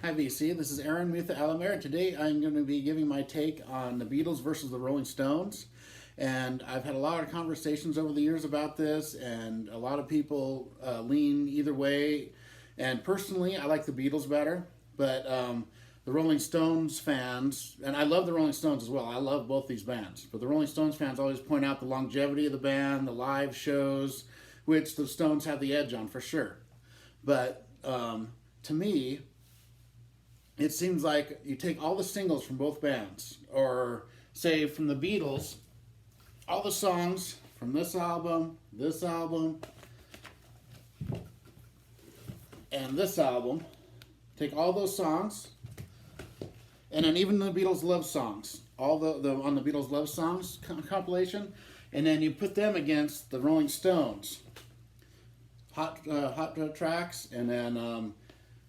Hi VC, this is Aaron Mutha Alamere. Today I'm going to be giving my take on the Beatles versus the Rolling Stones. And I've had a lot of conversations over the years about this, and a lot of people lean either way. And personally, I like the Beatles better, but the Rolling Stones fans, and I love the Rolling Stones as well. I love both these bands, but the Rolling Stones fans always point out the longevity of the band, the live shows, which the Stones have the edge on for sure. But to me, it seems like you take all the singles from both bands, or say from the Beatles, all the songs from this album, and this album, take all those songs, and then even the Beatles love songs, all the on the Beatles love songs compilation, and then you put them against the Rolling Stones hot tracks, and then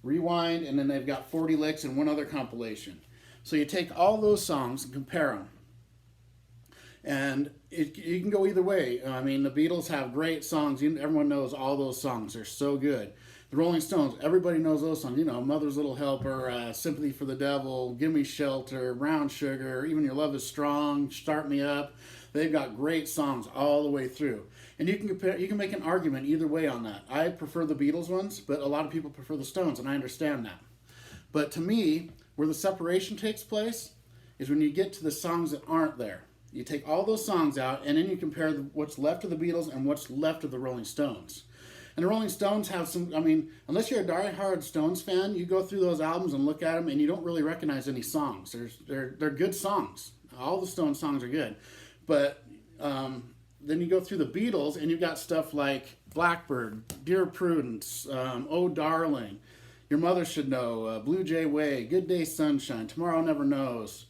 Rewind, and then they've got 40 licks and one other compilation. So you take all those songs and compare them. And you can go either way. I mean, the Beatles have great songs. Everyone knows all those songs. They're so good. The Rolling Stones, everybody knows those songs. You know, Mother's Little Helper, Sympathy for the Devil, Give Me Shelter, Brown Sugar, Even Your Love Is Strong, Start Me Up. They've got great songs all the way through. And you can make an argument either way on that. I prefer the Beatles ones, but a lot of people prefer the Stones, and I understand that. But to me, where the separation takes place is when you get to the songs that aren't there. You take all those songs out, and then you compare what's left of the Beatles and what's left of the Rolling Stones. And the Rolling Stones have some, I mean, unless you're a die-hard Stones fan, you go through those albums and look at them, and you don't really recognize any songs. They're good songs. All the Stones songs are good. But then you go through the Beatles, and you've got stuff like Blackbird, Dear Prudence, Oh Darling, Your Mother Should Know, Blue Jay Way, Good Day Sunshine, Tomorrow Never Knows,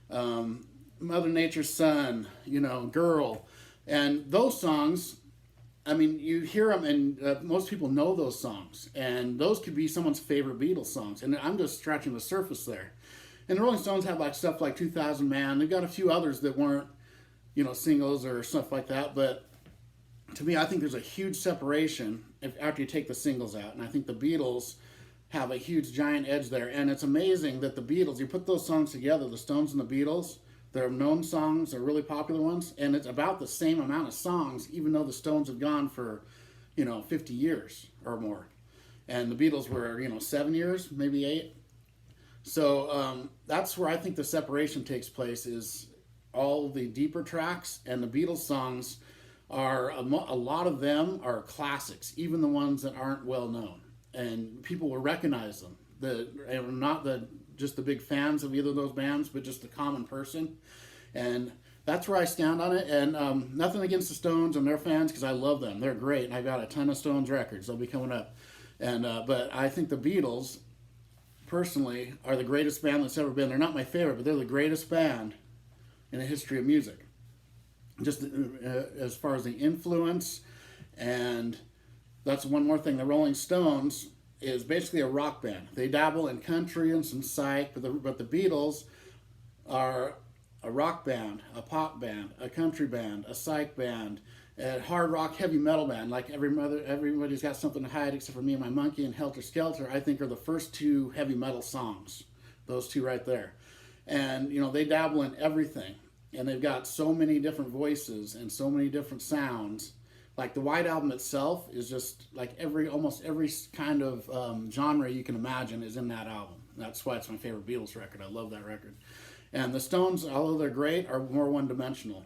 Mother Nature's Son, you know, Girl. And those songs, I mean, you hear them, and most people know those songs. And those could be someone's favorite Beatles songs. And I'm just scratching the surface there. And the Rolling Stones have like stuff like 2000 Man. They've got a few others that weren't, you know, singles or stuff like that. But to me, I think there's a huge separation after you take the singles out. And I think the Beatles have a huge giant edge there. And it's amazing that the Beatles, you put those songs together, the Stones and the Beatles, they're known songs, they're really popular ones, and it's about the same amount of songs, even though the Stones have gone for, 50 years or more. And the Beatles were, 7 years, maybe 8. So that's where I think the separation takes place, is all the deeper tracks, and the Beatles songs are, a lot of them are classics, even the ones that aren't well known. And people will recognize them. Not just the big fans of either of those bands, but just the common person. And that's where I stand on it. And nothing against the Stones and their fans, because I love them. They're great. And I've got a ton of Stones records. They'll be coming up. And but I think the Beatles, personally, are the greatest band that's ever been. They're not my favorite, but they're the greatest band in the history of music. Just as far as the influence. And that's one more thing. The Rolling Stones is basically a rock band. They dabble in country and some psych, but the Beatles are a rock band, a pop band, a country band, a psych band, a hard rock heavy metal band. Like everybody's got something to hide except for Me and My Monkey and Helter Skelter, I think, are the first two heavy metal songs. Those two right there. And they dabble in everything. And they've got so many different voices and so many different sounds. Like the White Album itself is just like almost every kind of genre you can imagine is in that album. That's why it's my favorite Beatles record. I love that record. And the Stones, although they're great, are more one-dimensional.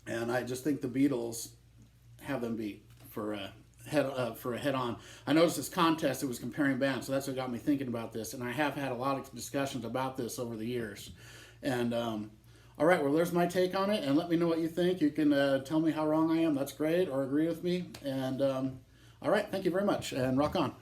And I just think the Beatles have them beat for a head-on. I noticed this contest, it was comparing bands, so that's what got me thinking about this. And I have had a lot of discussions about this over the years. And all right, well, there's my take on it, and let me know what you think. You can tell me how wrong I am. That's great, or agree with me. And all right, thank you very much, and rock on.